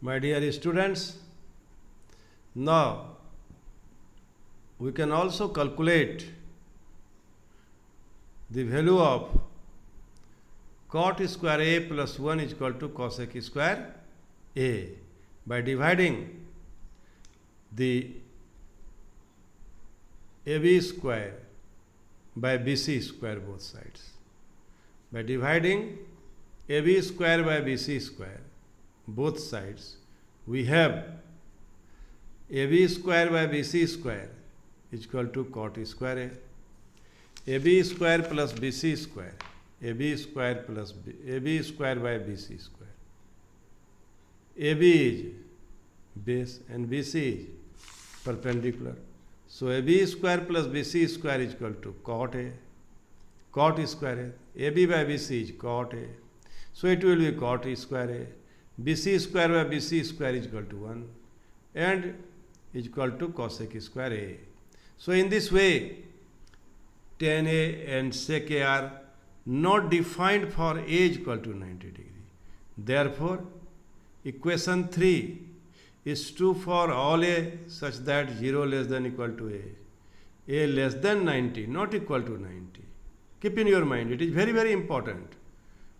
My dear students, now we can also calculate the value of cot square A plus 1 is equal to cosec square A by dividing the AB square by BC square both sides. By dividing AB square by BC square both sides, we have AB square by BC square is equal to cot square A. AB square plus BC square, AB square plus AB square by BC square. AB is base and BC is perpendicular. So AB square plus BC square is equal to cot A. Cot square A. AB by BC is cot A. So it will be cot square A. BC square by BC square is equal to 1 and is equal to cosec square A. So in this way, tan A and sec A are not defined for A is equal to 90 degree. Therefore, equation 3 is true for all A such that 0 less than equal to A less than 90, not equal to 90. Keep in your mind, it is very, very important.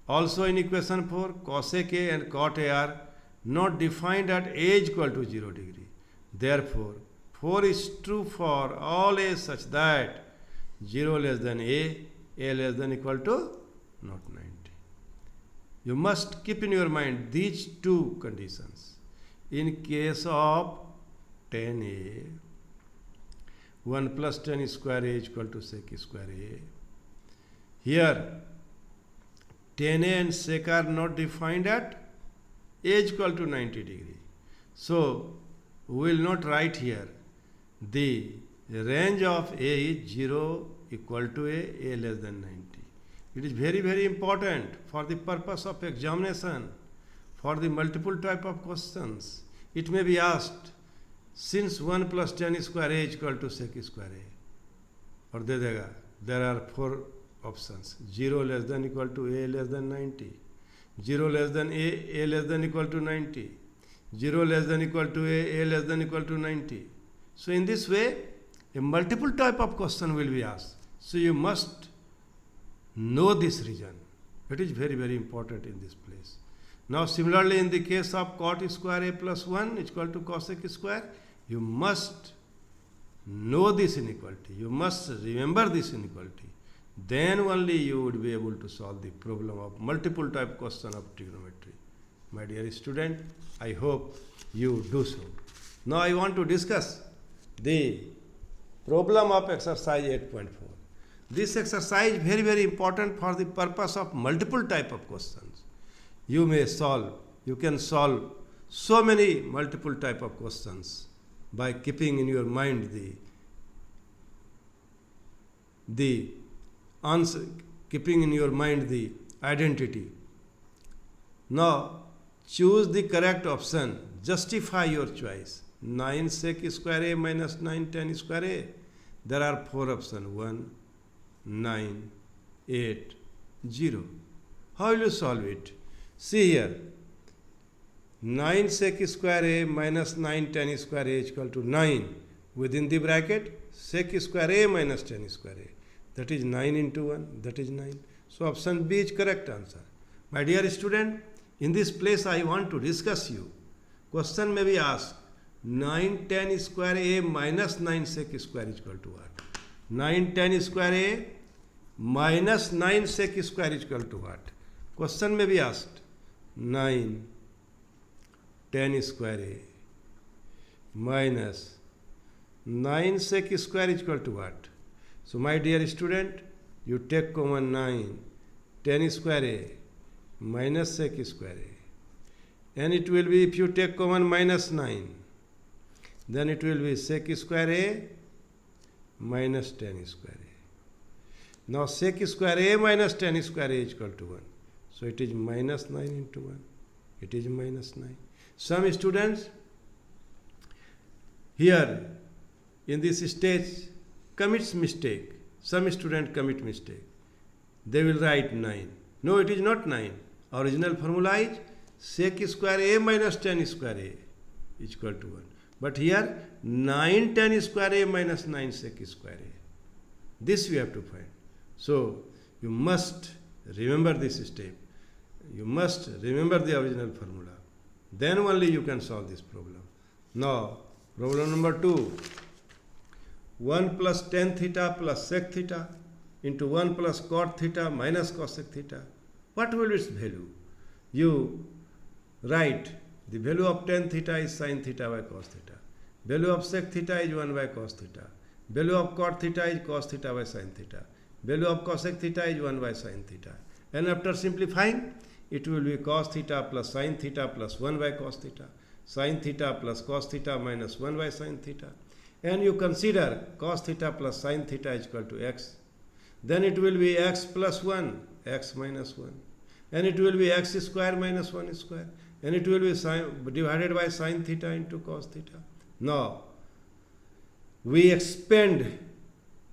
Also in equation 4, cosec A and cot A are not defined at A is equal to 0 degree. Therefore, 4 is true for all A such that 0 less than A less than equal to not 90. You must keep in your mind these two conditions. In case of tan A, 1 plus tan square A is equal to sec square A. Here, tan A and sec are not defined at A is equal to 90 degree. So, we will not write here. The range of A is 0 equal to A less than 90. It is very, very important for the purpose of examination, for the multiple type of questions. It may be asked, since 1 plus tan square A is equal to sec square A, or there are 4 options. 0 less than equal to A less than 90. 0 less than A less than equal to 90. 0 less than equal to A less than equal to 90. So in this way, a multiple type of question will be asked. So you must know this region. It is very, very important in this place. Now similarly in the case of cot square A plus 1 is equal to cosec square, you must know this inequality. You must remember this inequality. Then only you would be able to solve the problem of multiple type question of trigonometry. My dear student, I hope you do so. Now I want to discuss the problem of exercise 8.4. This exercise is very, very important for the purpose of multiple type of questions. You can solve so many multiple type of questions by keeping in your mind the answer, keeping in your mind the identity. Now, choose the correct option. Justify your choice. 9 sec square A minus 9 tan square A. There are 4 options. 1, 9, 8, 0. How will you solve it? See here. 9 sec square A minus 9 tan square A is equal to 9. Within the bracket, sec square A minus tan square A. That is 9 into 1. That is 9. So option B is correct answer. My dear student, in this place I want to discuss you. Question may be asked. 9 tan square A minus 9 sec square is equal to what? 9 tan square A minus 9 sec square is equal to what? Question may be asked. 9 tan square A minus 9 sec square is equal to what? So my dear student, you take common 9 tan square A minus sec square A. And it will be, if you take common minus 9, then it will be sec square A minus tan square A. Now sec square A minus tan square A is equal to 1. So it is minus 9 into 1. It is minus 9. Some students here in this stage commits mistake. Some student commit mistake. They will write 9. No, it is not 9. Original formula is sec square a minus tan square a is equal to 1. But here 9 tan square a minus 9 sec square a. This we have to find. So you must remember this step. You must remember the original formula. Then only you can solve this problem. Now, problem number 2. 1 plus tan theta plus sec theta into 1 plus cot theta minus cosec theta. What will its value? You write the value of tan theta is sin theta by cos theta. Value of sec theta is 1 by cos theta. Value of cot theta is cos theta by sin theta. Value of cosec theta is 1 by sin theta. And after simplifying, it will be cos theta plus sin theta plus 1 by cos theta. Sin theta plus cos theta minus 1 by sin theta. And you consider cos theta plus sin theta is equal to x. Then it will be x plus 1, x minus 1. And it will be x square minus 1 square. And it will be divided by sin theta into cos theta. Now, we expand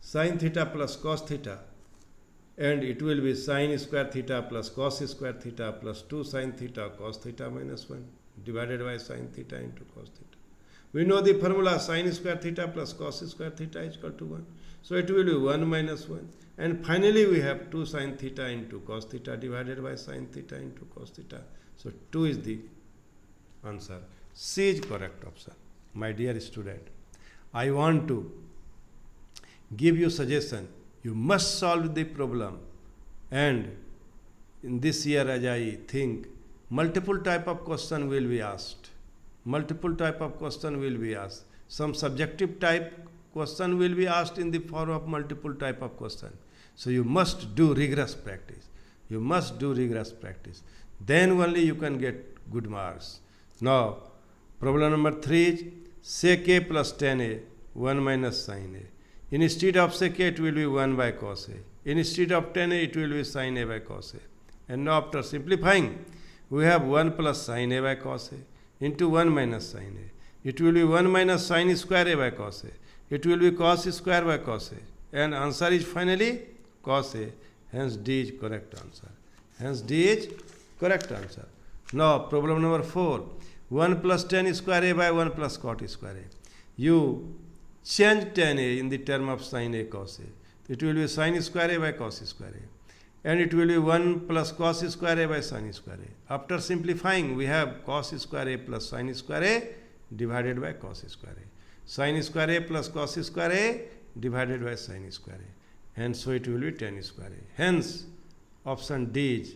sin theta plus cos theta, and it will be sin square theta plus cos square theta plus 2 sin theta cos theta minus 1 divided by sin theta into cos theta. We know the formula sin square theta plus cos square theta is equal to 1. So it will be 1 minus 1. And finally we have 2 sin theta into cos theta divided by sin theta into cos theta. So 2 is the answer. C is correct option. My dear student, I want to give you suggestion. You must solve the problem. And in this year, as I think, multiple type of question will be asked. Multiple type of question will be asked. Some subjective type question will be asked in the form of multiple type of question. So you must do rigorous practice. You must do rigorous practice. Then only you can get good marks. Now, problem number 3 is sec a plus tan a, 1 minus sin a. Instead of sec a, it will be 1 by cos a. Instead of tan a, it will be sin a by cos a. And now after simplifying, we have 1 plus sin a by cos a into 1 minus sin a. It will be 1 minus sin square a by cos a. It will be cos square by cos a. And answer is finally cos a. Hence D is correct answer. Hence D is correct answer. Now problem number 4. 1 plus tan square a by 1 plus cot square a. You change tan a in the term of sin a cos a. It will be sin square a by cos square a. And it will be 1 plus cos square a by sin square a. After simplifying, we have cos square a plus sin square a divided by cos square a. Sin square a plus cos square a divided by sin square a. Hence, so it will be tan square a. Hence, option D is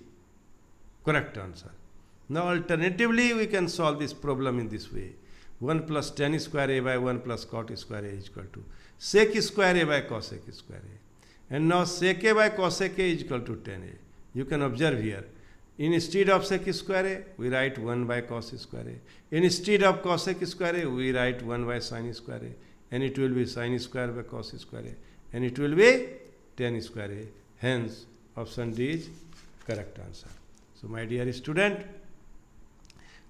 correct answer. Now, alternatively, we can solve this problem in this way. 1 plus tan square a by 1 plus cot square a is equal to sec square a by cosec square a. And now sec a by cosec a is equal to tan a. You can observe here. Instead of sec square a, we write 1 by cos square a. Instead of cosec square a, we write 1 by sin square a. And it will be sin square by cos square a. And it will be tan square a. Hence, option D is correct answer. So, my dear student,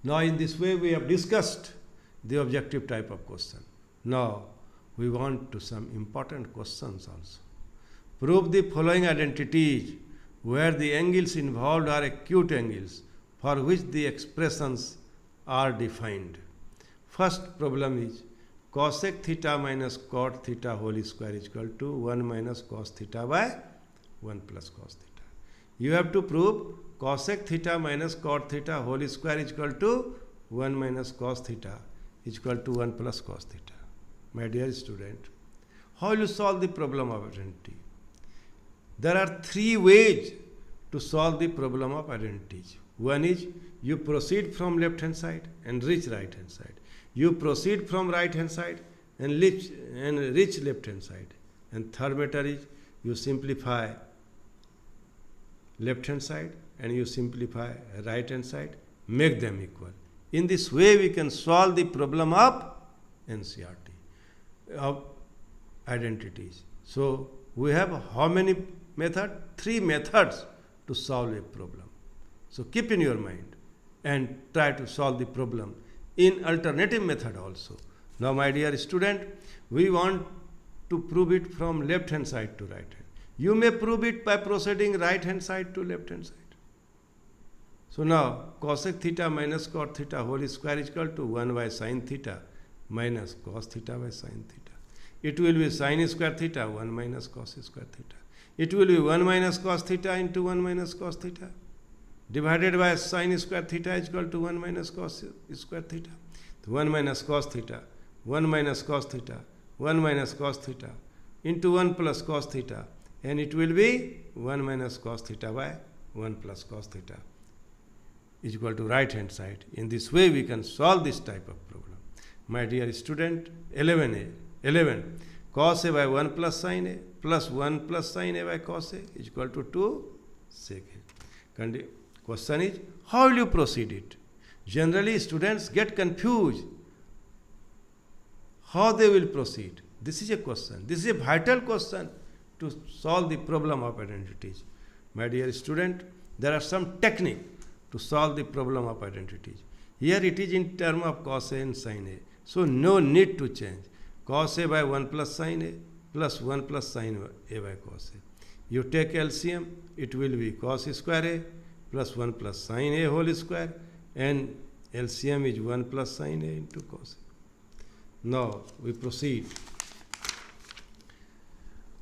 now in this way we have discussed the objective type of question. Now, we want to some important questions also. Prove the following identities where the angles involved are acute angles for which the expressions are defined. First problem is cosec theta minus cot theta whole square is equal to 1 minus cos theta by 1 plus cos theta. You have to prove cosec theta minus cot theta whole square is equal to 1 minus cos theta is equal to 1 plus cos theta. My dear student, how will you solve the problem of identity? There are 3 ways to solve the problem of identities. One is you proceed from left hand side and reach right hand side. You proceed from right hand side and reach left hand side. And third matter is you simplify left hand side and you simplify right hand side, make them equal. In this way we can solve the problem of NCERT, of identities. So we have how many methods? 3 methods to solve a problem. So keep in your mind and try to solve the problem in alternative method also. Now my dear student, we want to prove it from left hand side to right hand. You may prove it by proceeding right hand side to left hand side. So now cosec theta minus cot theta whole square is equal to 1 by sin theta minus cos theta by sin theta. It will be sin square theta 1 minus cos square theta. It will be 1 minus cos theta into 1 minus cos theta divided by sin square theta is equal to 1 minus cos square theta. So 1 minus cos theta, 1 minus cos theta, 1 minus cos theta into 1 plus cos theta, and it will be 1 minus cos theta by 1 plus cos theta is equal to right hand side. In this way we can solve this type of problem. My dear student, 11 cos a by 1 plus sin a plus 1 plus sin a by cos a is equal to 2 sec a. Question is, how will you proceed it? Generally students get confused how they will proceed. This is a question. This is a vital question to solve the problem of identities. My dear student, there are some technique to solve the problem of identities. Here it is in term of cos a and sin a. So no need to change. Cos a by 1 plus sin a plus 1 plus sin a by cos a. You take LCM, it will be cos square a plus 1 plus sin a whole square, and LCM is 1 plus sin a into cos a. Now we proceed.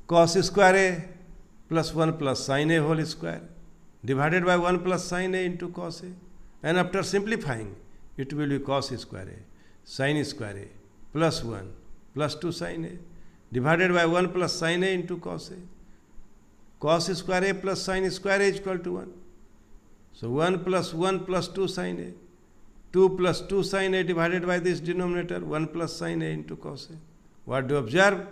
Cos square a plus 1 plus sin a whole square divided by 1 plus sin a into cos a, and after simplifying it will be cos square a sin square a plus 1 plus 2 sin a divided by 1 plus sin a into cos a. Cos square a plus sin square a is equal to 1. So 1 plus 2 sin a, 2 plus 2 sin a divided by this denominator, 1 plus sin a into cos a. What do you observe?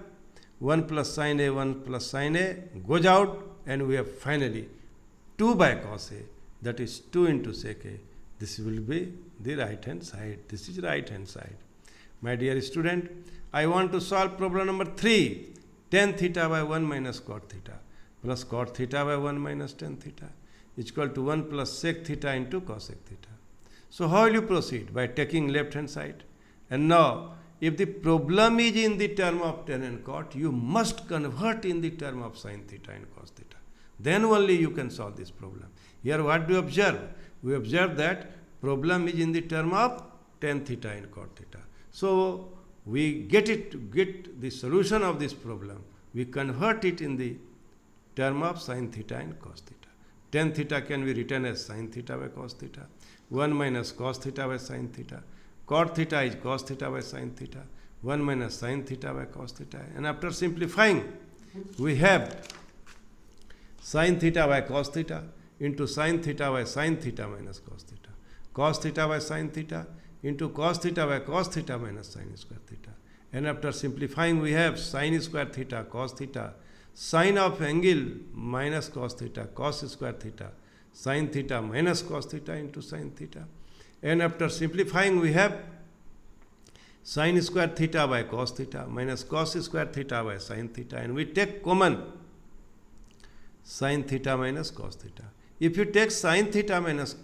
1 plus sin a goes out, and we have finally 2 by cos a, that is 2 into sec a. This will be the right hand side. This is right hand side. My dear student, I want to solve problem number 3. Tan theta by 1 minus cot theta plus cot theta by 1 minus tan theta is equal to 1 plus sec theta into cosec theta. So how will you proceed? By taking left hand side. And now, if the problem is in the term of tan and cot, you must convert in the term of sin theta and cos theta. Then only you can solve this problem. Here what do you observe? We observe that problem is in the term of tan theta and cot theta. So we get the solution of this problem. We convert it in the term of sin theta and cos theta. Tan theta can be written as sin theta by cos theta. 1 minus cos theta by sin theta. Cot theta is cos theta by sin theta. 1 minus sin theta by cos theta. And after simplifying, we have sin theta by cos theta into sin theta by sin theta minus cos theta. Cos theta by sin theta into cos theta by cos theta minus sin square theta. And after simplifying, we have sin square theta cos theta, sin of angle minus cos theta cos square theta, sin theta minus cos theta into sin theta. And after simplifying, we have sin square theta by cos theta minus cos square theta by sin theta, and we take common sin theta minus cos theta. If you take sin theta minus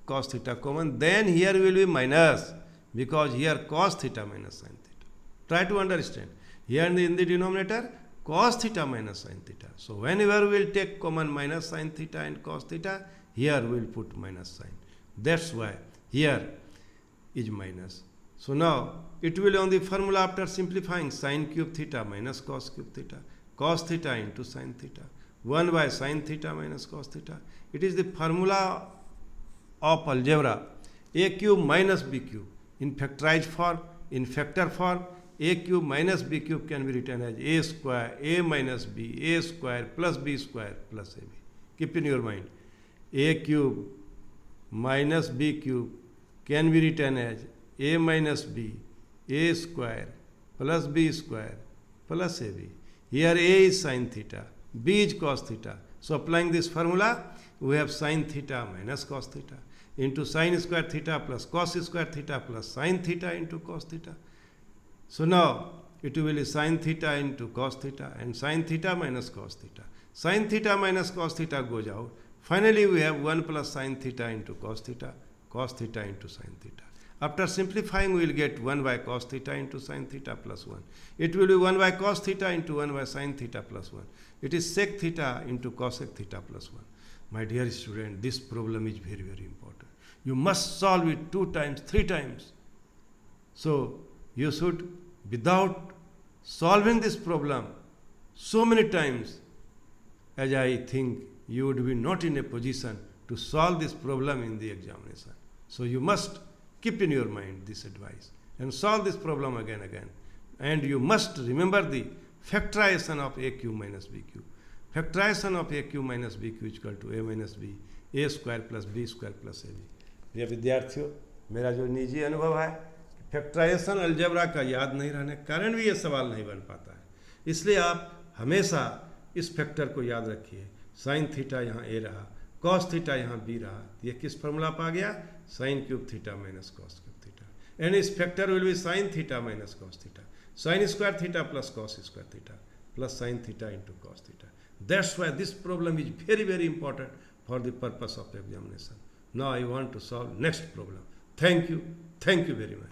cos theta common, then here will be minus, because here cos theta minus sin theta. Try to understand. Here in the denominator, cos theta minus sin theta. So whenever we will take common minus sin theta and cos theta, here we will put minus sign. That's why here is minus. So now it will on the formula after simplifying sin cube theta minus cos cube theta, cos theta into sin theta, 1 by sin theta minus cos theta. It is the formula of algebra a cube minus b cube. In factorized form, in factor form, a cube minus b cube can be written as a square, a minus b, a square plus b square plus ab. Keep in your mind, a cube minus b cube can be written as a minus b, a square plus b square plus ab. Here a is sin theta, b is cos theta. So applying this formula, we have sin theta minus cos theta into sin square theta plus cos square theta plus sin theta into cos theta. So now it will be sin theta into cos theta and sin theta minus cos theta. Sin theta minus cos theta goes out. Finally, we have 1 plus sin theta into cos theta into sin theta. After simplifying, we will get 1 by cos theta into sin theta plus 1. It will be 1 by cos theta into 1 by sin theta plus 1. It is sec theta into cosec theta plus 1. My dear student, this problem is very, very important. You must solve it 2 times, 3 times. So, you should, without solving this problem so many times, as I think you would be not in a position to solve this problem in the examination. So, you must keep in your mind this advice and solve this problem again. And you must remember the factorization of AQ minus BQ. Factorization of AQ minus BQ is equal to A minus B, A square plus B square plus AB. प्रिय विद्यार्थियों, मेरा जो निजी अनुभव है, factorisation algebra का याद नहीं रहने के कारण भी ये सवाल नहीं बन पाता है. इसलिए आप हमेशा इस फैक्टर को याद रखिए. साइन थीटा यहाँ ए रहा, कॉस थीटा यहाँ बी रहा. ये किस फॉर्मूला पा गया? Sine cube theta minus cos cube theta. And इस factor will be sine theta minus cos theta. Sine square theta plus cos square theta plus sine theta into cos theta. That's why this problem is very, very important for the purpose of examination. Now I want to solve next problem. Thank you very much.